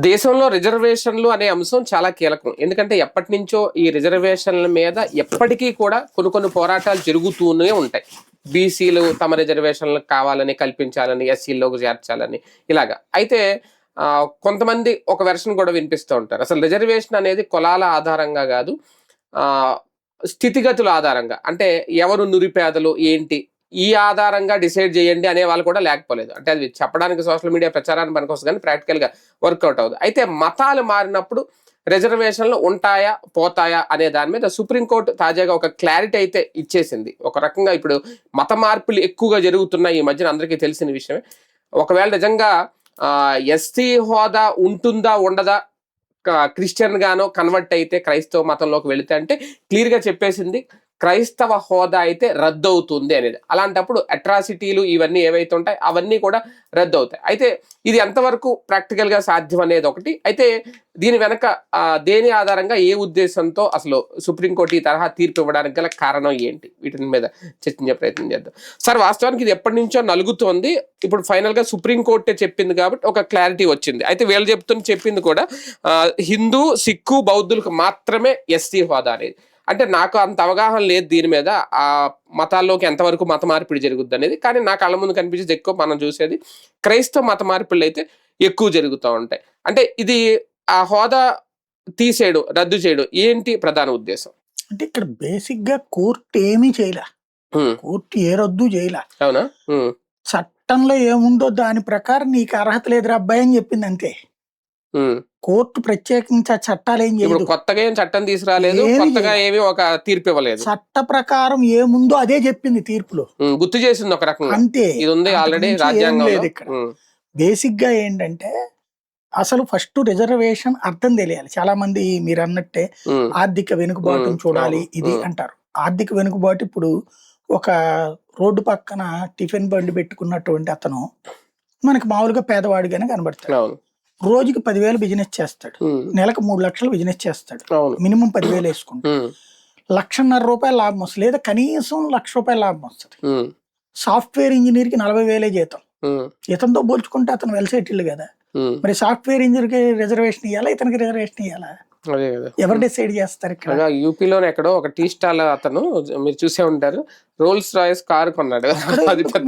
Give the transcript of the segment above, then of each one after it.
దేశంలో రిజర్వేషన్లు అనే అంశం చాలా కీలకం. ఎందుకంటే ఎప్పటి నుంచో ఈ రిజర్వేషన్ల మీద ఎప్పటికీ కూడా కొన్ని పోరాటాలు జరుగుతూనే ఉంటాయి. బీసీలు తమ రిజర్వేషన్లు కావాలని కల్పించాలని, ఎస్సీల్లోకి చేర్చాలని ఇలాగా. అయితే కొంతమంది ఒక వెర్షన్ కూడా వినిపిస్తూ ఉంటారు. అసలు రిజర్వేషన్ అనేది కులాల ఆధారంగా కాదు, స్థితిగతుల ఆధారంగా. అంటే ఎవరు నిరుపేదలు ఏంటి ఈ ఆధారంగా డిసైడ్ చేయండి అనే వాళ్ళు కూడా లేకపోలేదు. అంటే అది చెప్పడానికి సోషల్ మీడియా ప్రచారానికి పనికొస్తుంది కానీ ప్రాక్టికల్గా వర్కౌట్ అవుతుంది. అయితే మతాలు మారినప్పుడు రిజర్వేషన్లు ఉంటాయా పోతాయా అనే దాని మీద సుప్రీంకోర్టు తాజాగా ఒక క్లారిటీ అయితే ఇచ్చేసింది. ఒక రకంగా ఇప్పుడు మత మార్పులు ఎక్కువగా జరుగుతున్నాయి ఈ మధ్యన, అందరికీ తెలిసిన విషయమే. ఒకవేళ నిజంగా ఎస్సీ హోదా ఉంటుందా ఉండదా, క్రిస్టియన్ గానో కన్వర్ట్ అయితే క్రైస్తవ మతంలోకి వెళితే అంటే క్లియర్గా చెప్పేసింది క్రైస్తవ హోదా అయితే రద్దు అవుతుంది అనేది. అలాంటప్పుడు అట్రాసిటీలు ఇవన్నీ ఏవైతే ఉంటాయి అవన్నీ కూడా రద్దు అవుతాయి. అయితే ఇది ఎంతవరకు ప్రాక్టికల్గా సాధ్యం అనేది ఒకటి. అయితే దీని వెనక దేని ఆధారంగా ఏ ఉద్దేశంతో అసలు సుప్రీంకోర్టు ఈ తరహా తీర్పు ఇవ్వడానికి గల కారణం ఏంటి, వీటి మీద చర్చించే ప్రయత్నం చేద్దాం. సార్, వాస్తవానికి ఇది ఎప్పటి నుంచో నలుగుతోంది. ఇప్పుడు ఫైనల్గా సుప్రీంకోర్టే చెప్పింది కాబట్టి ఒక క్లారిటీ వచ్చింది. అయితే వీళ్ళు చెప్పింది కూడా హిందూ, సిక్కు, బౌద్ధులకు మాత్రమే ఎస్సీ హోదా అనేది. అంటే నాకు అంత అవగాహన లేదు దీని మీద, ఆ మతాల్లోకి ఎంతవరకు మత మార్పిడి జరుగుద్ది అనేది. కానీ నా కళ్ళ ముందు కనిపించేది ఎక్కువ మనం చూసేది క్రైస్తవ మత మార్పిళ్ళు అయితే ఎక్కువ జరుగుతూ ఉంటాయి. అంటే ఇది ఆ హోదా తీసేయడం, రద్దు చేయడం ఏంటి ప్రధాన ఉద్దేశం? అంటే ఇక్కడ బేసిక్ గా కోర్టు ఏమీ చేయలే, కోర్టు ఏ రద్దు చేయలే. అవునా? చట్టంలో ఏముందో దాని ప్రకారం నీకు అర్హత లేదురా అబ్బాయి అని చెప్పింది అంతే. కోర్టు ప్రత్యేకించి ఆ చట్టాలు ఏం చేయదు, కొత్తగా ఏం చట్టం తీసుకురాలేదు, కొత్తగా ఏమీ ఒక తీర్పు ఇవ్వలేదు. చట్ట ప్రకారం ఏముందో అదే చెప్పింది తీర్పులో, గుర్తు చేసింది ఒక రకంగా. అంతే, ఇది ఉంది ఆల్రెడీ రాజ్యాంగం లేదు ఇక్కడ. బేసిక్ గా ఏంటంటే అసలు ఫస్ట్ రిజర్వేషన్ అర్థం తెలియాలి. చాలా మంది మీరు అన్నట్టే ఆర్థిక వెనుకబాటును చూడాలి ఇది అంటారు. ఆర్థిక వెనుకబాటు ఇప్పుడు ఒక రోడ్డు పక్కన టిఫిన్ బండి పెట్టుకున్నటువంటి అతను మనకి మామూలుగా పేదవాడిగానే కనబడతాడు. రోజుకి 10,000 బిజినెస్ చేస్తాడు, నెలకు 3 లక్షలు బిజినెస్ చేస్తాడు, మినిమం 10,000 వేసుకుంటాడు, 1,50,000 రూపాయలు లాభం వస్తుంది, లేదా కనీసం 1,00,000 రూపాయలు లాభం వస్తుంది. సాఫ్ట్వేర్ ఇంజనీర్ కి 40,000 జీతం. ఇతనితో పోల్చుకుంటే అతను వెల్ సెటిల్డ్ కదా. మరి సాఫ్ట్వేర్ ఇంజనీర్ కి రిజర్వేషన్ ఇవ్వాలా, ఇతనికి రిజర్వేషన్ ఇవ్వాలా? ఎవరు డిసైడ్ చేస్తారు? ఇక్కడ యూపీలోనే ఎక్కడో ఒక టీ స్టాల్ అతను, మీరు చూసే ఉంటారు, రోల్స్ రాయిస్ కారు కొన్నాడు.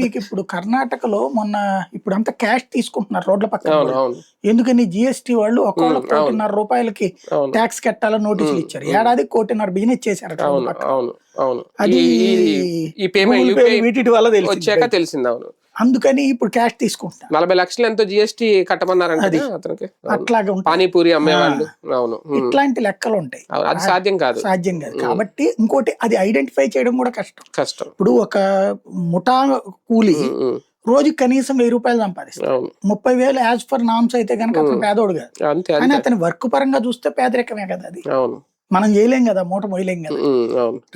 మీకు ఇప్పుడు కర్ణాటకలో మొన్న ఇప్పుడు అంతా క్యాష్ తీసుకుంటున్నారు రోడ్ల పక్కన. ఎందుకని జిఎస్టీ వాళ్ళు ఒక్కొక్క 1,50,000 రూపాయలకి ట్యాక్స్ కట్టాలని నోటీసులు ఇచ్చారు. ఏడాది 1,50,000 బిజినెస్ చేశారు. అది వీటి వల్ల తెలిసింది. అవును, అందుకని ఇప్పుడు క్యాష్ తీసుకుంటున్నారు. 40 లక్షలు ఎంతో జిఎస్టీ కట్టమన్నారంటే అతనికి. అట్లాగే పానీపూరి అమ్మేవాళ్ళు. అవును, ఇట్లాంటి లెక్కలు ఉంటాయి. అది సాధ్యం కాదు. కాబట్టి ఇంకోటి అది ఐడెంటిఫై చేయడం కూడా కష్టం. ఇప్పుడు ఒక ముఠా కూలి రోజుకి కనీసం 1,000 రూపాయలు సంపాదిస్తాడు. 30,000 యాజ్ పర్ నామ్స్ అయితే కనుక అతను పేదోడు కాదు. కానీ అతని వర్క్ పరంగా చూస్తే పేదరికమే కదా అది. మనం చేయలేం కదా, మూట మోయలేం కదా.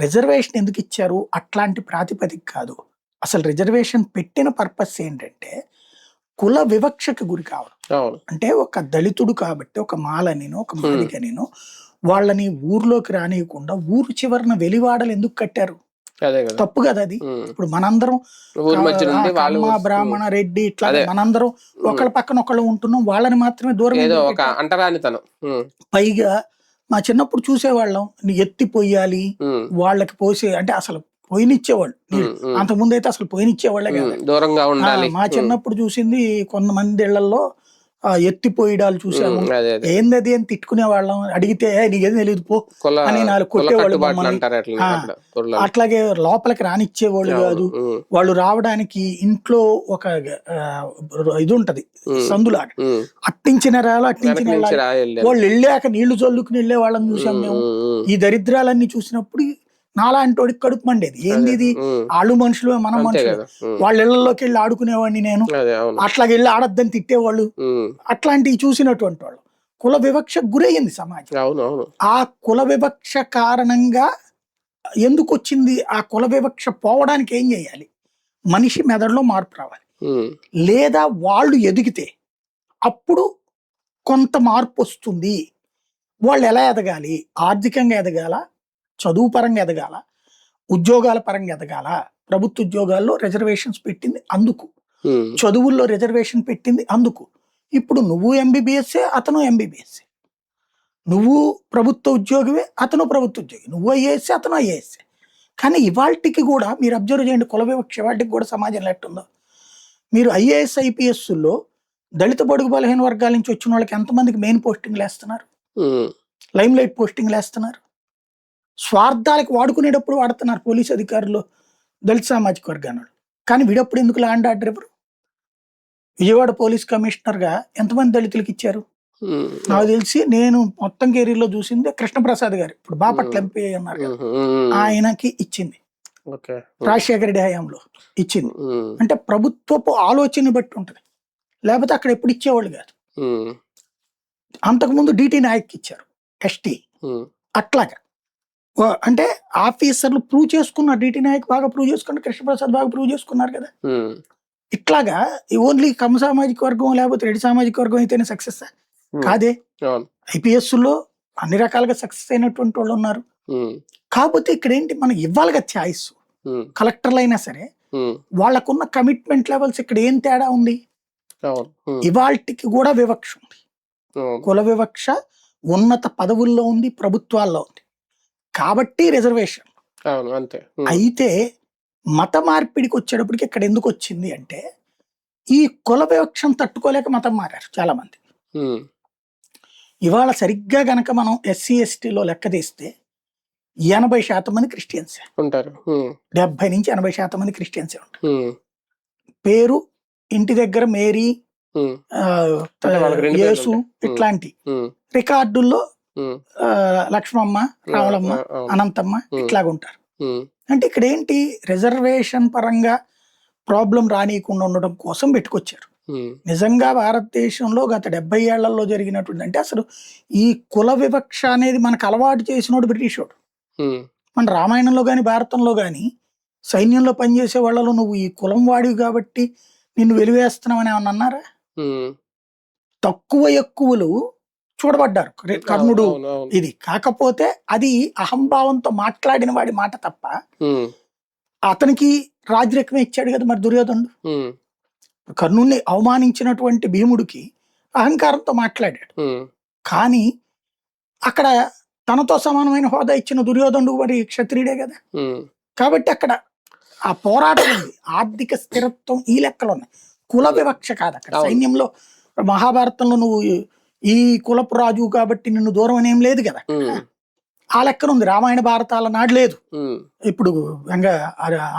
రిజర్వేషన్ ఎందుకు ఇచ్చారు? అట్లాంటి ప్రాతిపదిక కాదు. అసలు రిజర్వేషన్ పెట్టిన పర్పస్ ఏంటంటే కుల వివక్షకు గురి కావడం. అంటే ఒక దళితుడు కాబట్టి ఒక మాలనినో ఒక మాదికనినో వాళ్ళని ఊర్లోకి రానియకుండా ఊరు చివరన వెలివాడలు ఎందుకు కట్టారు? తప్పు కదా అది. ఇప్పుడు మనందరం బ్రాహ్మణ, రెడ్డి ఇట్లా మనందరం ఒకళ్ళ పక్కన ఒకళ్ళు ఉంటున్నాం, వాళ్ళని మాత్రమే దూరం. పైగా మా చిన్నప్పుడు చూసేవాళ్ళం ఎత్తి పొయ్యాలి, వాళ్ళకి పోసే అంటే అసలు పోయినిచ్చేవాళ్ళు. అంతకుముందు అయితే అసలు పోయినిచ్చేవాళ్ళే కదా. మా చిన్నప్పుడు చూసింది కొంతమంది ఇళ్లలో ఎత్తిపోయిడాలు చూసాము. ఏందది అని తిట్టుకునే వాళ్ళం. అడిగితే నీకేం తెలియదు పో అని 4 కొట్టేవాళ్ళు. అట్లాగే లోపలికి రానిచ్చేవాళ్ళు కాదు. వాళ్ళు రావడానికి ఇంట్లో ఒక ఇది ఉంటది సందులాగా, అట్టించిన వాళ్ళు వెళ్ళాక నీళ్లు చల్లుకుని వెళ్ళే వాళ్ళని చూసాం మేము. ఈ దరిద్రాలన్నీ చూసినప్పుడు నాలాంటి వాడికి కడుపు మండేది. ఏంది ఇది, వాళ్ళు మనుషులు మనం మనుషులు, వాళ్ళ ఇళ్లలోకి వెళ్ళి ఆడుకునేవాడిని నేను, అట్లాగే వెళ్ళి ఆడద్దని తిట్టేవాళ్ళు. అట్లాంటివి చూసినటువంటి వాళ్ళు కుల వివక్షకు గురయ్యింది సమాజం. ఆ కుల వివక్ష కారణంగా ఎందుకు వచ్చింది? ఆ కుల వివక్ష పోవడానికి ఏం చేయాలి? మనిషి మెదడులో మార్పు రావాలి, లేదా వాళ్ళు ఎదిగితే అప్పుడు కొంత మార్పు వస్తుంది. వాళ్ళు ఎలా ఎదగాలి? ఆర్థికంగా ఎదగాల, చదువు పరంగా ఎదగాల, ఉద్యోగాల పరంగా ఎదగాల. ప్రభుత్వ ఉద్యోగాల్లో రిజర్వేషన్స్ పెట్టింది అందుకు, చదువుల్లో రిజర్వేషన్ పెట్టింది అందుకు. ఇప్పుడు నువ్వు ఎంబీబీఎస్ఏ, అతను ఎంబీబీఎస్ఏ. నువ్వు ప్రభుత్వ ఉద్యోగివే, అతను ప్రభుత్వ ఉద్యోగి. నువ్వు ఐఏఎస్ఏ, అతను ఐఏఎస్ఏ. కానీ ఇవాళకి కూడా మీరు అబ్జర్వ్ చేయండి, కుల వివక్ష వాటికి కూడా సమాజంలో ఎట్టుందో. మీరు ఐఏఎస్ ఐపీఎస్లో దళిత బడుగు బలహీన వర్గాల నుంచి వచ్చిన వాళ్ళకి ఎంతమందికి మెయిన్ పోస్టింగ్లు వేస్తున్నారు, లైమ్ లైట్ పోస్టింగ్లు వేస్తున్నారు. స్వార్థాలకు వాడుకునేటప్పుడు వాడుతున్నారు పోలీసు అధికారులు దళిత సామాజిక వర్గాన్ని. కానీ వీడప్పుడు ఎందుకు లా అండ్ ఆర్డర్ ఎవరు? విజయవాడ పోలీస్ కమిషనర్గా ఎంతమంది దళితులకు ఇచ్చారు? నాకు తెలిసి నేను మొత్తం కెరీర్లో చూసింది కృష్ణప్రసాద్ గారు, ఇప్పుడు బాపట్ల ఎంపీ ఉన్నారు కదా, ఆయనకి ఇచ్చింది. రాజశేఖర రెడ్డి హయాంలో ఇచ్చింది. అంటే ప్రభుత్వపు ఆలోచన బట్టి ఉంటుంది, లేకపోతే అక్కడ ఎప్పుడు ఇచ్చేవాళ్ళు కాదు. అంతకుముందు డిటి నాయక్ ఇచ్చారు, ఎస్టీ. అట్లాగా అంటే ఆఫీసర్లు ప్రూవ్ చేసుకున్నారు. డిటి నాయక్ బాగా ప్రూవ్ చేసుకున్నారు, కృష్ణప్రసాద్ బాగా ప్రూవ్ చేసుకున్నారు కదా. ఇట్లాగా ఓన్లీ కమ్మ సామాజిక వర్గం లేకపోతే రెడ్డి సామాజిక వర్గం అయితేనే సక్సెస్ కాదే. ఐపీఎస్ లో అన్ని రకాలుగా సక్సెస్ అయినటువంటి వాళ్ళు ఉన్నారు. కాకపోతే ఇక్కడ ఏంటి, మనకి ఇవ్వాలి కదా ఛాయిస్. కలెక్టర్లు అయినా సరే వాళ్ళకున్న కమిట్మెంట్ లెవెల్స్ ఇక్కడ ఏం తేడా ఉంది? ఇవాళకి కూడా వివక్ష ఉంది, కుల వివక్ష ఉన్నత పదవుల్లో ఉంది, ప్రభుత్వాల్లో ఉంది. కాబట్టి రిజర్వేషన్. అయితే మత మార్పిడికి వచ్చేటప్పటికి ఇక్కడ ఎందుకు వచ్చింది అంటే, ఈ కుల వివక్షను తట్టుకోలేక మతం మారారు చాలా మంది. ఇవాళ సరిగ్గా గనక మనం ఎస్సీ ఎస్టీలో లెక్క తీస్తే 80% మంది క్రిస్టియన్సే ఉంటారు. 70 నుంచి 80% మంది క్రిస్టియన్సే ఉంటారు. పేరు ఇంటి దగ్గర మేరీ, యేసు ఇట్లాంటి రికార్డుల్లో లక్ష్మమ్మ, రాములమ్మ, అనంతమ్మ ఇట్లాగా ఉంటారు. అంటే ఇక్కడ ఏంటి, రిజర్వేషన్ పరంగా ప్రాబ్లం రానియకుండా ఉండడం కోసం పెట్టుకొచ్చారు. నిజంగా భారతదేశంలో గత 70 ఏళ్లలో జరిగినటువంటి అంటే అసలు ఈ కుల వివక్ష అనేది మనకు అలవాటు చేసినోడు బ్రిటిష్ వాడు. మన రామాయణంలో గాని భారతంలో గాని సైన్యంలో పనిచేసే వాళ్ళలో నువ్వు ఈ కులం వాడివి కాబట్టి నిన్ను వెలివేస్తున్నామని ఏమన్నా అన్నారా? తక్కువ ఎక్కువలు చూడబడ్డారు కర్ణుడు ఇది. కాకపోతే అది అహంభావంతో మాట్లాడిన వాడి మాట తప్ప, అతనికి రాజరికమే ఇచ్చాడు కదా మరి దుర్యోధనుడు. కర్ణుడిని అవమానించినటువంటి భీముడికి అహంకారంతో మాట్లాడాడు. కానీ అక్కడ తనతో సమానమైన హోదా ఇచ్చిన దుర్యోధనుడు మరి క్షత్రియుడే కదా. కాబట్టి అక్కడ ఆ పోరాటం ఉంది, ఆర్థిక స్థిరత్వం ఈ లెక్కలు ఉన్నాయి, కుల వివక్ష కాదు అక్కడ. సైన్యంలో మహాభారతంలో నువ్వు ఈ కులపు రాజు కాబట్టి నిన్ను దూరం అనేం లేదు కదా, ఆ లెక్కన ఉంది. రామాయణ భారతాల నాడు లేదు. ఇప్పుడు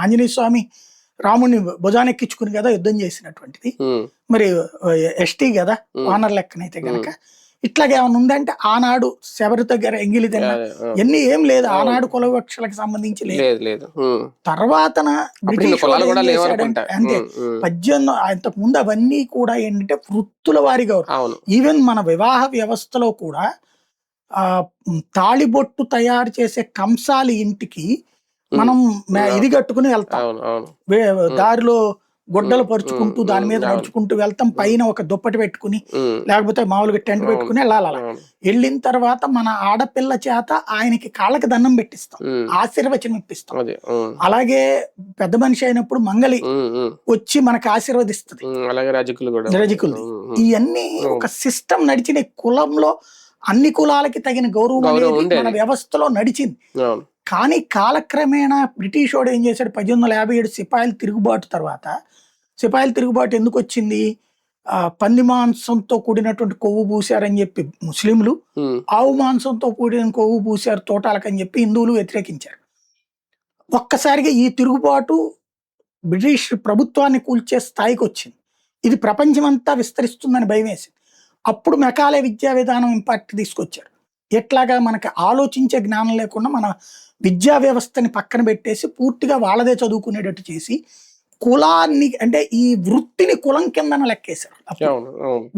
ఆంజనేయ స్వామి రాముడిని భుజానెక్కించుకుని కదా యుద్ధం చేసినటువంటిది. మరి ఎస్టీ కదా వానర్ లెక్కనైతే గనక ఇట్లాగే ఏమైనా ఉందంటే ఆనాడు శబరి దగ్గర ఎంగిలి తిన్న ఎన్ని ఏం లేదు, ఆనాడు కుల వివక్షలకు సంబంధించి లేదు. తర్వాత బ్రిటిష్ అంతే 18 అంతకు ముందు అవన్నీ కూడా ఏంటంటే వృత్తుల వారిగా. ఈవెన్ మన వివాహ వ్యవస్థలో కూడా తాళిబొట్టు తయారు చేసే కంసాలి ఇంటికి మనం ఇది కట్టుకుని వెళ్తాం, దారిలో గుడ్డలు పరుచుకుంటూ దాని మీద నడుచుకుంటూ వెళ్తాం, పైన ఒక దుప్పటి పెట్టుకుని లేకపోతే మామూలుగా టెంట్ పెట్టుకుని వెళ్ళాలి. వెళ్ళిన తర్వాత మన ఆడపిల్ల చేత ఆయనకి కాళ్ళకి దండం పెట్టిస్తాం, ఆశీర్వచనం ఇప్పిస్తాం. అలాగే పెద్ద మనిషి అయినప్పుడు మంగళి వచ్చి మనకు ఆశీర్వదిస్తుంది, రజకులు. ఇవన్నీ ఒక సిస్టమ్ నడిచిన కులంలో అన్ని కులాలకి తగిన గౌరవం అనేది మన వ్యవస్థలో నడిచింది. కానీ కాలక్రమేణా బ్రిటిష్ వాడు ఏం చేశాడు, 1857 సిపాయిల తిరుగుబాటు తర్వాత, సిపాయిల తిరుగుబాటు ఎందుకు వచ్చింది, పంది మాంసంతో కూడినటువంటి కొవ్వు పూసారని చెప్పి ముస్లింలు, ఆవు మాంసంతో కూడిన కొవ్వు పూసారు తోటాలకని చెప్పి హిందువులు వ్యతిరేకించారు. ఒక్కసారిగా ఈ తిరుగుబాటు బ్రిటిష్ ప్రభుత్వాన్ని కూల్చే స్థాయికి వచ్చింది. ఇది ప్రపంచమంతా విస్తరిస్తుందని భయం వేసింది. అప్పుడు మెకాలే విద్యా విధానం ఇంపాక్ట్ తీసుకొచ్చారు. ఎట్లాగా మనకి ఆలోచించే జ్ఞానం లేకుండా మన విద్యా వ్యవస్థని పక్కన పెట్టేసి పూర్తిగా వాళ్ళదే చదువుకునేటట్టు చేసి కులాన్ని అంటే ఈ వృత్తిని కులం కిందన లెక్కేశారు.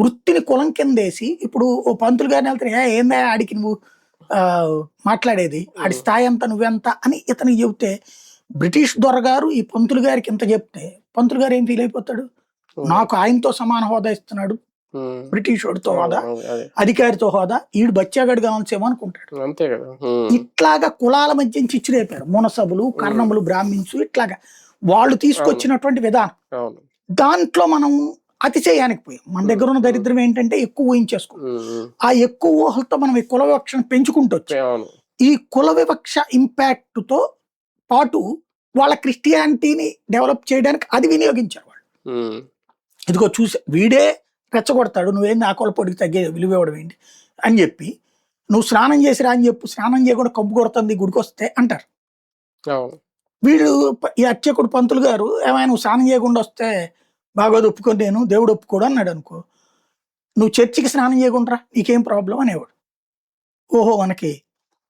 వృత్తిని కులం కిందేసి ఇప్పుడు ఓ పంతులు గారిని వెళ్తారు, ఏందా ఆడికి నువ్వు మాట్లాడేది, ఆడి స్థాయి అంతా నువ్వెంత అని ఇతనికి చెబితే, బ్రిటిష్ దొరగారు ఈ పంతులు గారికి ఇంత చెప్తే పంతులు గారు ఏం ఫీల్ అయిపోతాడు, నాకు ఆయనతో సమాన హోదా ఇస్తున్నాడు బ్రిటిష్ వాడితో హోదా, అధికారితో హోదా, ఈడు బచ్చాగడు కావాల్సేమో అనుకుంటాడు. ఇట్లాగా కులాల మధ్య చిచ్చు రేపారు మునసబులు, కర్ణములు, బ్రాహ్మిన్స్. ఇట్లాగా వాళ్ళు తీసుకొచ్చినటువంటి విధానం. దాంట్లో మనం అతిశయానికి పోయాం. మన దగ్గర ఉన్న దరిద్రం ఏంటంటే ఎక్కువ ఊహించేసుకుంటాం. ఆ ఎక్కువ ఊహలతో మనం ఈ కుల వివక్షను పెంచుకుంటూ వచ్చాం. ఈ కుల వివక్ష ఇంపాక్ట్ తో పాటు వాళ్ళ క్రిస్టియానిటీని డెవలప్ చేయడానికి అది వినియోగించారు వాళ్ళు. ఇదిగో చూసా వీడే రెచ్చగొడతాడు, నువ్వేంది ఆ కుల పొడికి తగ్గే విలువ ఇవ్వడం ఏంటి అని చెప్పి, నువ్వు స్నానం చేసిరా అని చెప్పు, స్నానం చేయకుండా కబ్బు కొడుతుంది గుడికి వస్తే అంటారు. వీడు ఈ అర్చకుడు పంతులు గారు ఏమైనా నువ్వు స్నానం చేయకుండా వస్తే బాగోదు ఒప్పుకొని నేను దేవుడు ఒప్పుకోడు అన్నాడు అనుకో, నువ్వు చర్చికి స్నానం చేయకుండా నీకేం ప్రాబ్లం అనేవాడు. ఓహో మనకి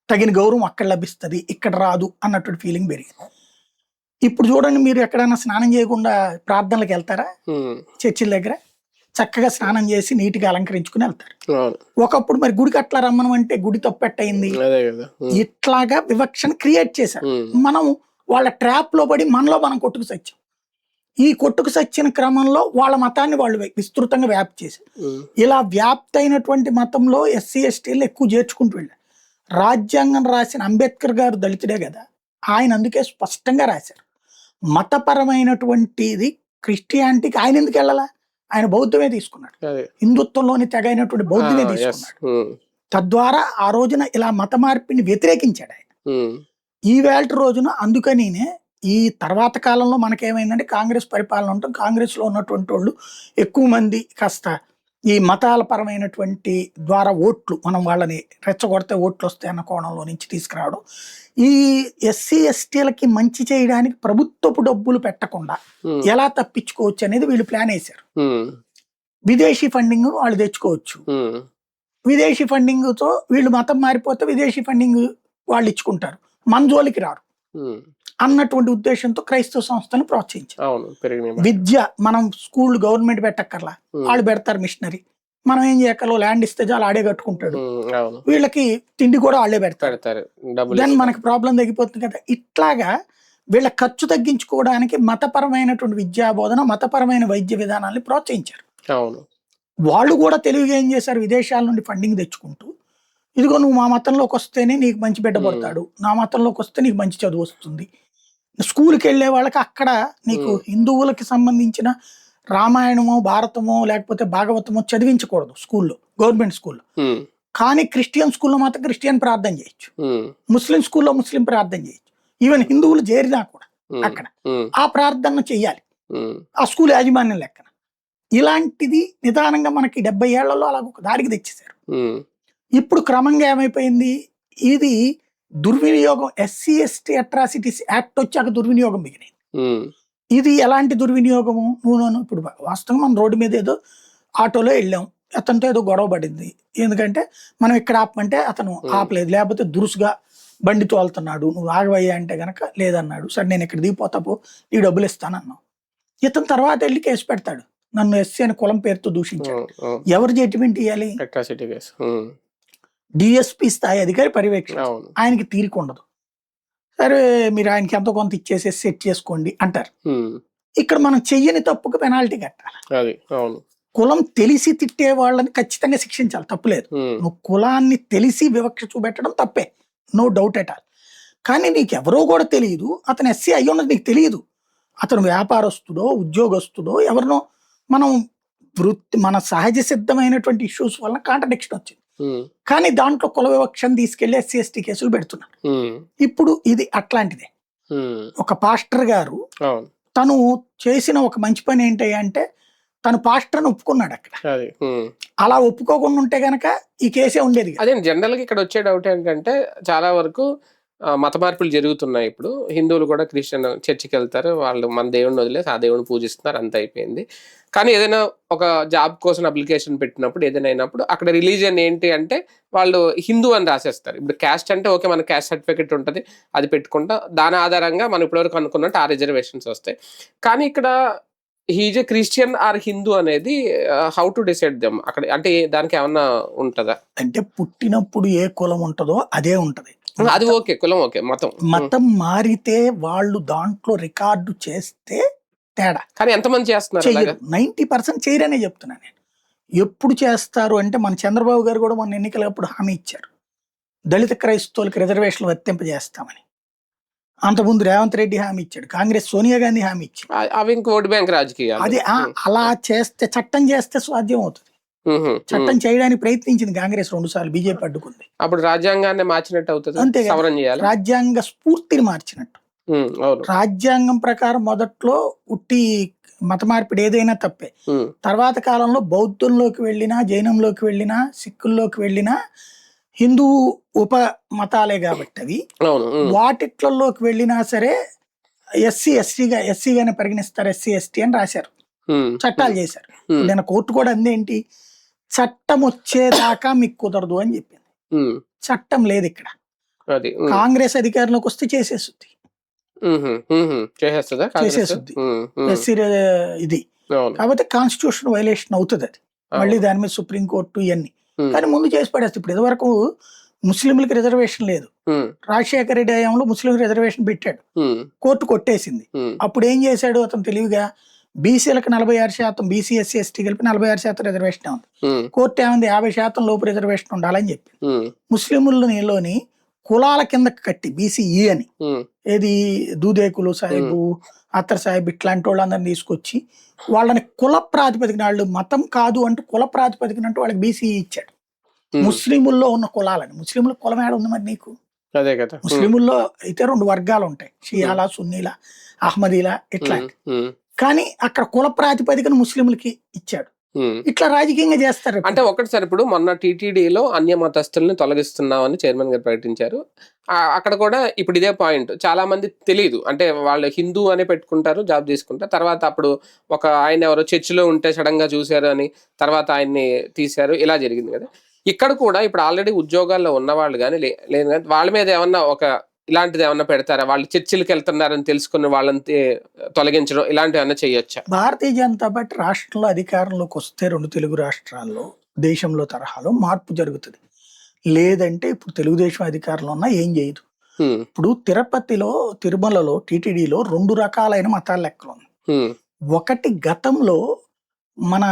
తగిన గౌరవం అక్కడ లభిస్తుంది ఇక్కడ రాదు అన్నటువంటి ఫీలింగ్ పెరిగింది. ఇప్పుడు చూడండి, మీరు ఎక్కడైనా స్నానం చేయకుండా ప్రార్థనలకు వెళ్తారా? చర్చిల దగ్గర చక్కగా స్నానం చేసి నీట్గా అలంకరించుకుని వెళ్తారు. ఒకప్పుడు మరి గుడికి అట్లా రమ్మనం అంటే గుడి తప్పెట్టయింది. ఇట్లాగా వివక్షను క్రియేట్ చేశారు. మనం వాళ్ళ ట్రాప్ లో పడి మనలో మనం కొట్టుకు సత్యం. ఈ కొట్టుకు సచ్చిన క్రమంలో వాళ్ళ మతాన్ని వాళ్ళు విస్తృతంగా వ్యాప్తి చేశారు. ఇలా వ్యాప్తి అయినటువంటి మతంలో ఎస్సీ ఎస్టీలు ఎక్కువ చేర్చుకుంటూ వెళ్ళారు. రాజ్యాంగం రాసిన అంబేద్కర్ గారు దళితుడే కదా, ఆయన అందుకే స్పష్టంగా రాశారు మతపరమైనటువంటిది క్రిస్టియానిటీకి ఆయన ఎందుకు వెళ్ళాలా, ఆయన బౌద్ధమే తీసుకున్నాడు, హిందుత్వంలోని తెగైనటువంటి బౌద్ధమే తీసుకున్నాడు. తద్వారా ఆ రోజున ఇలా మత మార్పిని వ్యతిరేకించాడు ఆయన. ఈ వేళ రోజున అందుకనినే ఈ తర్వాత కాలంలో మనకేమైందంటే కాంగ్రెస్ పరిపాలన ఉంటాం, కాంగ్రెస్ లో ఉన్నటువంటి వాళ్ళు ఎక్కువ మంది కాస్త ఈ మతాల పరమైనటువంటి ద్వారా ఓట్లు మనం వాళ్ళని రెచ్చగొడితే ఓట్లు వస్తాయి అన్న కోణంలో నుంచి తీసుకురావడం, ఈ ఎస్సీ ఎస్టీలకి మంచి చేయడానికి ప్రభుత్వపు డబ్బులు పెట్టకుండా ఎలా తప్పించుకోవచ్చు అనేది వీళ్ళు ప్లాన్ వేశారు. విదేశీ ఫండింగ్ వాళ్ళు తెచ్చుకోవచ్చు, విదేశీ ఫండింగ్ తో వీళ్ళు మతం మారిపోతే విదేశీ ఫండింగ్ వాళ్ళు ఇచ్చుకుంటారు, మన జోలికి రారు అన్నటువంటి ఉద్దేశంతో క్రైస్తవ సంస్థను ప్రోత్సహించారు. విద్య మనం స్కూల్ గవర్నమెంట్ పెట్టక్కర్లా, వాళ్ళు పెడతారు మిషనరీ, మనం ఏం చేయక్కర్లో ల్యాండ్ ఇస్తే చాలు ఆడే కట్టుకుంటాడు, వీళ్ళకి తిండి కూడా వాళ్ళే పెడతారు, దాన్ని మనకి ప్రాబ్లం తగ్గిపోతుంది కదా. ఇట్లాగా వీళ్ళ ఖర్చు తగ్గించుకోవడానికి మతపరమైనటువంటి విద్యా బోధన, మతపరమైన వైద్య విధానాన్ని ప్రోత్సహించారు. వాళ్ళు కూడా తెలివిగా ఏం చేశారు, విదేశాల నుండి ఫండింగ్ తెచ్చుకుంటూ, ఇదిగో నువ్వు మా మతంలోకి వస్తేనే నీకు మంచి బిడ్డ పడతాడు, నా మతంలోకి వస్తే నీకు మంచి చదువు వస్తుంది. స్కూల్కి వెళ్ళే వాళ్ళకి అక్కడ నీకు హిందువులకి సంబంధించిన రామాయణమో భారతమో లేకపోతే భాగవతమో చదివించకూడదు స్కూల్లో, గవర్నమెంట్ స్కూల్లో. కానీ క్రిస్టియన్ స్కూల్లో మాత్రం క్రిస్టియన్ ప్రార్థన చేయొచ్చు, ముస్లిం స్కూల్లో ముస్లిం ప్రార్థన చేయొచ్చు, ఈవెన్ హిందువులు చేరినా కూడా అక్కడ ఆ ప్రార్థన చెయ్యాలి ఆ స్కూల్ యాజమాన్యం లెక్కన. ఇలాంటిది నిదానంగా మనకి 70 ఏళ్లలో అలా ఒక దారికి తెచ్చేశారు. ఇప్పుడు క్రమంగా ఏమైపోయింది, ఇది దుర్వినియోగం, ఎస్సీ ఎస్టీ అట్రాసిటీస్ యాక్ట్ వచ్చాక దుర్వినియోగం మిగిలింది. ఇది ఎలాంటి దుర్వినియోగము, నువ్వు ఇప్పుడు వాస్తవంగా మనం రోడ్డు మీద ఏదో ఆటోలో వెళ్ళాం, అతనితో ఏదో గొడవ పడింది, ఎందుకంటే మనం ఇక్కడ ఆపమంటే అతను ఆపలేదు, లేకపోతే దురుసుగా బండి తోలుతున్నాడు, నువ్వు ఆగవయ్యా అంటే గనక లేదన్నాడు, సరే నేను ఇక్కడ దిగిపోతాపో ఈ డబ్బులు ఇస్తానన్నావు. ఇతను తర్వాత వెళ్ళి కేసు పెడతాడు, నన్ను ఎస్సీ అని కులం పేరుతో దూషించాడు, ఎవరు జడ్జిమెంట్ ఇవ్వాలి, డిఎస్పీ స్థాయి అధికారి పర్యవేక్షణ, ఆయనకి తీరిక ఉండదు, సరే మీరు ఆయనకి ఎంతో కొంత ఇచ్చేసి సెట్ చేసుకోండి అంటారు. ఇక్కడ మనం చెయ్యని తప్పుకు పెనాల్టీ కట్టాలి. కులం తెలిసి తిట్టే వాళ్ళని ఖచ్చితంగా శిక్షించాలి, తప్పులేదు. నువ్వు కులాన్ని తెలిసి వివక్ష చూపెట్టడం తప్పే, నో డౌట్ ఎట్ ఆల్. కానీ నీకు ఎవరో కూడా తెలియదు, అతను ఎస్సీ అయ్యి ఉన్నది నీకు తెలియదు, అతను వ్యాపారస్తుడో ఉద్యోగస్తుడో ఎవరినో, మనం వృత్తి మన సహజ సిద్ధమైనటువంటి ఇష్యూస్ వల్ల కాంట్రడిక్షన్ వచ్చింది. కానీ దాంట్లో కుల వివక్షను తీసుకెళ్లి ఎస్సీ ఎస్టీ కేసులు పెడుతున్నారు. ఇప్పుడు ఇది అట్లాంటిదే. ఒక పాస్టర్ గారు తను చేసిన ఒక మంచి పని ఏంటి అంటే తను పాస్టర్ అని ఒప్పుకున్నాడు అక్కడ. అలా ఒప్పుకోకుండా ఉంటే గనక ఈ కేసే ఉండేది. అదే జనరల్ గా ఇక్కడ వచ్చే డౌట్ ఏంటంటే చాలా వరకు మత మార్పులు జరుగుతున్నాయి. ఇప్పుడు హిందువులు కూడా క్రిస్టియన్ చర్చికి వెళ్తారు, వాళ్ళు మన దేవుడిని వదిలేసి ఆ దేవుడిని పూజిస్తున్నారు, అంత అయిపోయింది. కానీ ఏదైనా ఒక జాబ్ కోసం అప్లికేషన్ పెట్టినప్పుడు ఏదైనా అయినప్పుడు అక్కడ రిలీజియన్ ఏంటి అంటే వాళ్ళు హిందూ అని రాసేస్తారు. ఇప్పుడు క్యాస్ట్ అంటే ఓకే, మన క్యాస్ట్ సర్టిఫికెట్ ఉంటుంది, అది పెట్టుకుంటాం, దాని ఆధారంగా మనం ఇప్పటివరకు అనుకున్నట్టు ఆ రిజర్వేషన్స్ వస్తాయి. కానీ ఇక్కడ he's a Christian or Hindu అనేది హౌ టు డిసైడ్ దెమ్ అక్కడ, అంటే దానికి ఏమన్నా ఉంటుందా? అంటే పుట్టినప్పుడు ఏ కులం ఉంటుందో అదే ఉంటది, అది ఓకే, కులం ఓకే, మతం మారితే వాళ్ళు దాంట్లో రికార్డు చేస్తే తేడా. కానీ ఎంతమంది చేస్తున్నారు? 90% చేయరనే చెప్తున్నా నేను. ఎప్పుడు చేస్తారు అంటే మన చంద్రబాబు గారు కూడా మన ఎన్నికలప్పుడు హామీ ఇచ్చారు, దళిత క్రైస్తవులకి రిజర్వేషన్లు వర్తింపజేస్తామని. అంతకుముందు రేవంత్ రెడ్డి హామీ ఇచ్చాడు, కాంగ్రెస్ సోనియా గాంధీ హామీ ఇచ్చాడు. అవి ఇంక ఓటు బ్యాంక్ రాజకీయాలు. అది అలా చేస్తే చట్టం చేస్తే సాధ్యం అవుతుంది. చట్టం చేయడానికి ప్రయత్నించింది కాంగ్రెస్ 2 సార్లు, బీజేపీ అడ్డుకుంది. అప్పుడు రాజ్యాంగాన్ని మార్చినట్టు అవుతుంది. అంతే, సవరణ చేయాలి, రాజ్యాంగ స్ఫూర్తిని మార్చినట్టు. రాజ్యాంగం ప్రకారం మొదట్లో ఉట్టి మత మార్పిడి ఏదైనా తప్పే. తర్వాత కాలంలో బౌద్ధంలోకి వెళ్ళినా, జైనంలోకి వెళ్ళినా, సిక్కుల్లోకి వెళ్ళినా హిందూ ఉప మతాలే కాబట్టి అవి వాటిట్లలోకి వెళ్ళినా సరే ఎస్సీగానే పరిగణిస్తారు, ఎస్సీ ఎస్టీ అని రాశారు, చట్టాలు చేశారు. నేను కోర్టు కూడా అందేంటి, చట్టం వచ్చేదాకా మీకు కుదరదు అని చెప్పింది. చట్టం లేదు ఇక్కడ. కాంగ్రెస్ అధికారంలోకి వస్తే చేసేస్తుంది ఎస్సీ ఇది. కాబట్టి కాన్స్టిట్యూషన్ వైలేషన్ అవుతుంది అది. మళ్ళీ దాని మీద సుప్రీంకోర్టు ఇవన్నీ, కానీ ముందు చేసి పడేస్తుంది. ఇప్పుడు ఇదివరకు ముస్లింలకు రిజర్వేషన్ లేదు, రాజశేఖర రెడ్డి హయాంలో ముస్లిం రిజర్వేషన్ పెట్టాడు, కోర్టు కొట్టేసింది. అప్పుడు ఏం చేశాడు అతను తెలివిగా, బీసీలకు 46%, బీసీ ఎస్సీ ఎస్టీ కలిపి 46% రిజర్వేషన్ ఉంది. కోర్టు ఏమంది 50% లోపు రిజర్వేషన్ ఉండాలని చెప్పి ముస్లింలని కులాల కిందకి కట్టి బీసీఈ అని, ఏది దూదేకులు సాహిబు, అత్తర్ సాహిబ్ ఇట్లాంటి వాళ్ళందరినీ తీసుకొచ్చి వాళ్ళని కుల ప్రాతిపదికన, వాళ్ళు మతం కాదు అంటూ కుల ప్రాతిపదికన అంటూ వాళ్ళకి బీసీఈ ఇచ్చాడు. ముస్లింల్లో ఉన్న కులాలని, ముస్లింల కులం ఏడ ఉంది మరి నీకు? అదే కదా, ముస్లింల్లో అయితే 2 వర్గాలు ఉంటాయి, షియాలా, సున్నీలా, అహ్మదీలా ఇట్లాంటి. కానీ అక్కడ కుల ప్రాతిపదికన ముస్లింలకి ఇచ్చాడు. ఇట్లా రాజకీయంగా చేస్తారు. అంటే ఒకటి సార్, ఇప్పుడు మొన్న టీటీడీలో అన్య మతస్థుల్ని తొలగిస్తున్నామని చైర్మన్ గారు ప్రకటించారు. అక్కడ కూడా ఇప్పుడు ఇదే పాయింట్, చాలా మంది తెలియదు, అంటే వాళ్ళు హిందూ అనే పెట్టుకుంటారు, జాబ్ తీసుకుంటారు. తర్వాత అప్పుడు ఒక ఆయన ఎవరో చర్చిలో ఉంటే సడన్ గా చూశారు అని తర్వాత ఆయన్ని తీశారు, ఇలా జరిగింది కదా. ఇక్కడ కూడా ఇప్పుడు ఆల్రెడీ ఉద్యోగాల్లో ఉన్నవాళ్ళు కానీ లేదు కానీ వాళ్ళ మీద ఏమన్నా ఒక ఇలాంటిది ఏమన్నా పెడతారా? వాళ్ళు చర్చిలకు వెళ్తున్నారని తెలుసుకుని వాళ్ళని తొలగించడం ఇలాంటివి ఏమన్నా చేయొచ్చా? భారతీయ జనతా పార్టీ రాష్ట్రంలో అధికారంలోకి వస్తే 2 తెలుగు రాష్ట్రాల్లో దేశంలో తరహాలో మార్పు జరుగుతుంది. లేదంటే ఇప్పుడు తెలుగుదేశం అధికారంలో ఉన్నా ఏం చేయదు. ఇప్పుడు తిరుపతిలో, తిరుమలలో, టీటీడీలో 2 రకాలైన మతాల లెక్కలు ఉన్నాయి. ఒకటి, గతంలో మన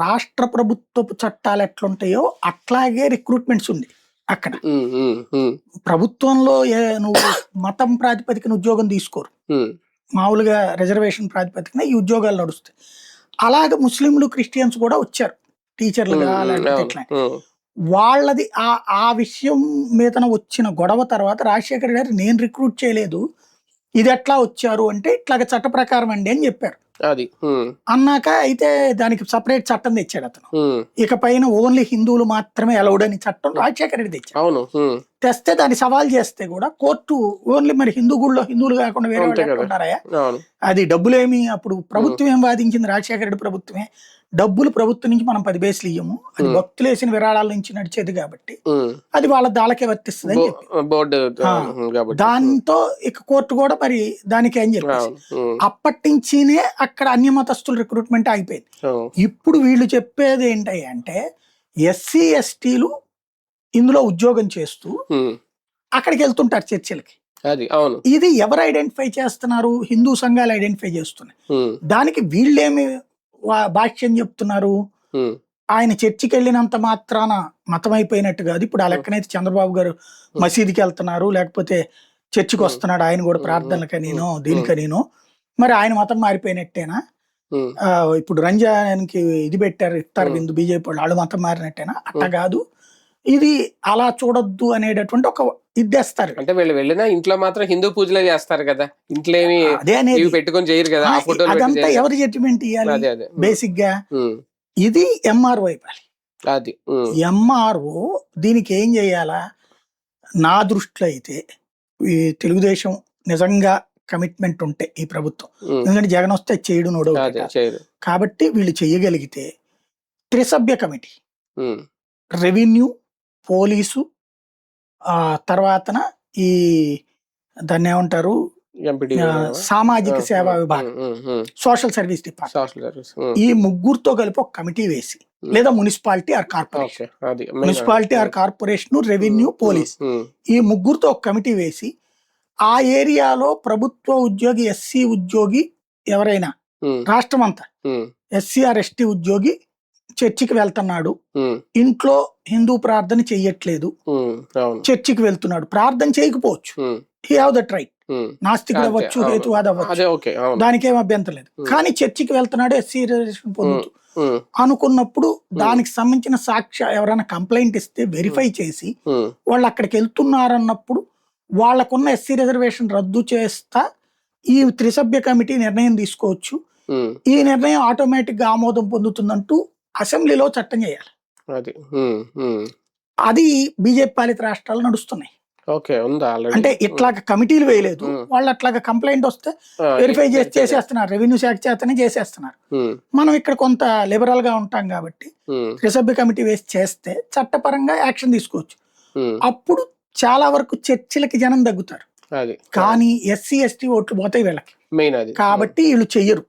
రాష్ట్ర ప్రభుత్వపు చట్టాలు ఎట్లుంటాయో అట్లాగే రిక్రూట్మెంట్స్ ఉంది. అక్కడ ప్రభుత్వంలో నువ్వు మతం ప్రాతిపదికన ఉద్యోగం తీసుకోరు, మామూలుగా రిజర్వేషన్ ప్రాతిపదికన ఈ ఉద్యోగాలు నడుస్తాయి. అలాగే ముస్లింలు, క్రిస్టియన్స్ కూడా వచ్చారు టీచర్లుగా, ఇట్లా. వాళ్ళది ఆ విషయం మీద వచ్చిన గొడవ తర్వాత రాజశేఖర్ గారు నేను రిక్రూట్ చేయలేదు, ఇది ఎట్లా వచ్చారు అంటే ఇట్లాగ చట్ట ప్రకారం అండి అని చెప్పారు. అది అన్నాక అయితే దానికి సపరేట్ చట్టం తెచ్చాడు అతను. ఇక పైన ఓన్లీ హిందువులు మాత్రమే అలౌడ్ అని చట్టం రాజశేఖర రెడ్డి తెచ్చాడు. తెస్తే దాన్ని సవాల్ చేస్తే కూడా కోర్టు ఓన్లీ మరి హిందూ గుళ్ళో హిందువులు కాకుండా వేరే వాళ్ళు ఉంటారా, అది డబ్బులేమి, అప్పుడు ప్రభుత్వం ఏం వాదించింది, రాజశేఖర రెడ్డి ప్రభుత్వమే, డబ్బులు ప్రభుత్వం నుంచి మనం 10 పైసలు ఇయ్యము, అది భక్తులు వేసిన విరాళాల నుంచి నడిచేది కాబట్టి అది వాళ్ళ దాళ్ళకే వర్తిస్తుంది అని చెప్పి, దాంతో ఇక కోర్టు కూడా మరి దానికి ఏం చెప్పేసి అప్పటి నుంచినే అక్కడ అన్యమతస్తుల రిక్రూట్మెంట్ ఆగిపోయింది. ఇప్పుడు వీళ్ళు చెప్పేది ఏంటి అంటే ఎస్సీ ఎస్టీలు ఇందులో ఉద్యోగం చేస్తూ అక్కడికి వెళ్తుంటారు చర్చిలకి. ఇది ఎవరు ఐడెంటిఫై చేస్తున్నారు? హిందూ సంఘాలు ఐడెంటిఫై చేస్తున్నాయి. దానికి వీళ్ళేమి భాష్యం చెప్తున్నారు, ఆయన చర్చికి వెళ్ళినంత మాత్రాన మతం అయిపోయినట్టు కాదు. ఇప్పుడు ఆ లెక్కనైతే చంద్రబాబు గారు మసీదుకి వెళ్తున్నారు, లేకపోతే చర్చికి వస్తున్నాడు, ఆయన కూడా ప్రార్థనలకనీనో దీనికనీనో, మరి ఆయన మతం మారిపోయినట్టేనా? ఇప్పుడు రంజాన్కి ఇది పెట్టారు ఇఫ్తార్ విందు, బీజేపీ వాళ్ళు మతం మారినట్టేనా? అట్లా కాదు, ఇది అలా చూడొద్దు అనేటటువంటి ఒక ఇద్దేస్తారు. అంటే వీళ్ళు వెళ్ళినా ఇంట్లో మాత్రం హిందూ పూజలే చేస్తారు కదా, ఇంట్లో ఏమి పెట్టుకొని చేయరు కదా. అదంతా ఎవరి జడ్జిమెంట్ ఇవ్వాలి? బేసిక్ గా ఇది ఎంఆర్ఓ ఇవ్వాలి. అది ఎంఆర్ఓ దీనికి ఏం చేయాలా? నా దృష్టిలో అయితే ఈ తెలుగుదేశం నిజంగా కమిట్మెంట్ ఉంటే ఈ ప్రభుత్వం, ఎందుకంటే జగన్ వస్తే చేయడు నోడు కాబట్టి వీళ్ళు చెయ్యగలిగితే 3 సభ్య కమిటీ, రెవెన్యూ, పోలీసు, తర్వాతన ఈ దాన్ని ఏమంటారు సామాజిక సేవా విభాగం, సోషల్ సర్వీస్ డిపార్ట్మెంట్, ఈ ముగ్గురుతో కలిపి ఒక కమిటీ వేసి, లేదా municipality are corporation, municipality are corporation, revenue, police, ఈ ముగ్గురుతో ఒక కమిటీ వేసి ఆ ఏరియాలో ప్రభుత్వ ఉద్యోగి, ఎస్సీ ఉద్యోగి ఎవరైనా రాష్ట్రం అంతా ఎస్సీ ఆర్ ఎస్టీ ఉద్యోగి చర్చికి వెళ్తున్నాడు, ఇంట్లో హిందూ ప్రార్థన చెయ్యట్లేదు, చర్చికి వెళ్తున్నాడు, ప్రార్థన చేయకపోవచ్చు, హీ హావ్ దట్ రైట్, నాస్తికుడు అవ్వచ్చు, హేతువాద అవ్వచ్చు, దానికి ఏం అభ్యంతరం లేదు. కానీ చర్చికి వెళ్తున్నాడు ఎస్సీ రిజర్వేషన్ పొందుతూ అనుకున్నప్పుడు దానికి సంబంధించిన సాక్ష్య ఎవరైనా కంప్లైంట్ ఇస్తే వెరిఫై చేసి వాళ్ళు అక్కడికి వెళ్తున్నారన్నప్పుడు వాళ్ళకున్న ఎస్సీ రిజర్వేషన్ రద్దు చేస్తా ఈ త్రిసభ్య కమిటీ నిర్ణయం తీసుకోవచ్చు. ఈ నిర్ణయం ఆటోమేటిక్ గా ఆమోదం పొందుతుందంటూ అసెంబ్లీలో చట్టం చేయాలి. అది బీజేపీ పాలిత రాష్ట్రాలు నడుస్తున్నాయి. అంటే ఇట్లాగ కమిటీలు వేయలేదు, వాళ్ళు అట్లాగా కంప్లైంట్ వస్తే వెరిఫై చేసి చేసేస్తున్నారు, రెవెన్యూ శాఖ చేతనే చేసేస్తున్నారు. మనం ఇక్కడ కొంత లిబరల్ గా ఉంటాం కాబట్టి త్రిసభ్య కమిటీ వేసి చేస్తే చట్టపరంగా యాక్షన్ తీసుకోవచ్చు. అప్పుడు చాలా వరకు చర్చలకి జనం తగ్గుతారు. కానీ ఎస్సీ ఎస్టీ ఓట్లు పోతాయి వీళ్ళకి, కాబట్టి వీళ్ళు చెయ్యరు.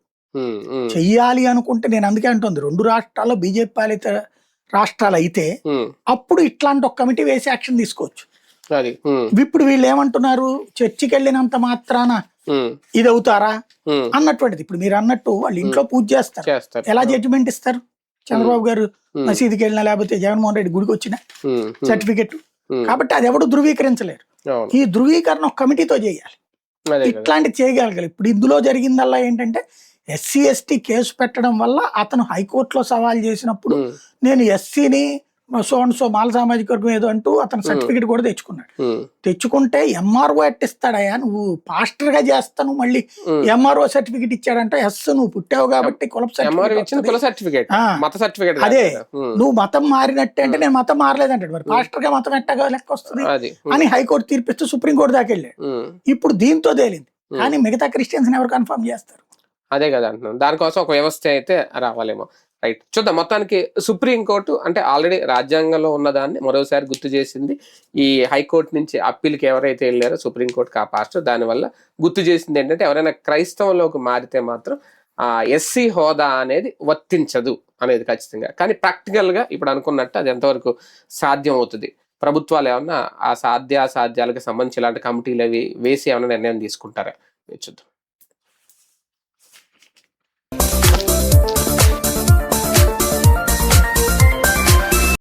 చెయ్యాలి అనుకుంటే నేను అందుకే అంటుంది 2 రాష్ట్రాల్లో బీజేపీ పాలిత రాష్ట్రాలు అయితే అప్పుడు ఇట్లాంటి ఒక కమిటీ వేసి యాక్షన్ తీసుకోవచ్చు. ఇప్పుడు వీళ్ళు ఏమంటున్నారు, చర్చికి వెళ్ళినంత మాత్రాన ఇది అవుతారా అన్నటువంటిది. ఇప్పుడు మీరు అన్నట్టు వాళ్ళు ఇంట్లో పూజ చేస్తారు, ఎలా జడ్జిమెంట్ ఇస్తారు? చంద్రబాబు గారు మసీదుకి వెళ్ళినా లేకపోతే జగన్మోహన్ రెడ్డి గుడికి వచ్చిన సర్టిఫికెట్. కాబట్టి అది ఎవడు ధృవీకరించలేరు. ఈ ధృవీకరణ ఒక కమిటీతో చేయాలి, ఇట్లాంటి చేయగలగాలి. ఇప్పుడు ఇందులో జరిగిందల్లా ఏంటంటే ఎస్సీ ఎస్టీ కేసు పెట్టడం వల్ల అతను హైకోర్టులో సవాల్ చేసినప్పుడు నేను ఎస్సీని సో మాల సామాజిక వర్గం ఏదో అంటూ అతను సర్టిఫికెట్ కూడా తెచ్చుకున్నాడు. తెచ్చుకుంటే ఎంఆర్ఓ ఎట్టిస్తాడయా, నువ్వు పాస్టర్ గా చేస్తాను మళ్ళీ ఎంఆర్ఓ సర్టిఫికెట్ ఇచ్చాడంటే ఎస్ నువ్వు పుట్టావు కాబట్టి కుల సర్టిఫికెట్, అదే నువ్వు మతం మారినట్టే అంటే నేను మతం మారలేదంటాడు. మరి పాస్టర్ గా మతం ఎట్టగా లెక్క వస్తుంది అని హైకోర్టు తీర్పిస్తూ సుప్రీంకోర్టు దాకా వెళ్ళాడు. ఇప్పుడు దీంతో తేలింది, కానీ మిగతా క్రిస్టియన్స్ ఎవరు కన్ఫర్మ్ చేస్తారు? అదే కదా అంటున్నాను, దానికోసం ఒక వ్యవస్థ అయితే రావాలేమో. రైట్, చూద్దాం. మొత్తానికి సుప్రీంకోర్టు అంటే ఆల్రెడీ రాజ్యాంగంలో ఉన్నదాన్ని మరోసారి గుర్తు చేసింది. ఈ హైకోర్టు నుంచి అప్పీల్కి ఎవరైతే వెళ్ళారో సుప్రీంకోర్టుకి ఆ పాస్టర్, దానివల్ల గుర్తు చేసింది ఏంటంటే ఎవరైనా క్రైస్తవంలోకి మారితే మాత్రం ఎస్సీ హోదా అనేది వర్తించదు అనేది ఖచ్చితంగా. కానీ ప్రాక్టికల్గా ఇప్పుడు అనుకున్నట్టు అది ఎంతవరకు సాధ్యం అవుతుంది? ప్రభుత్వాలు ఏమన్నా ఆ సాధ్యాసాధ్యాలకు సంబంధించి ఇలాంటి కమిటీలు అవి వేసి ఏమైనా నిర్ణయం తీసుకుంటారా? చూద్దాం.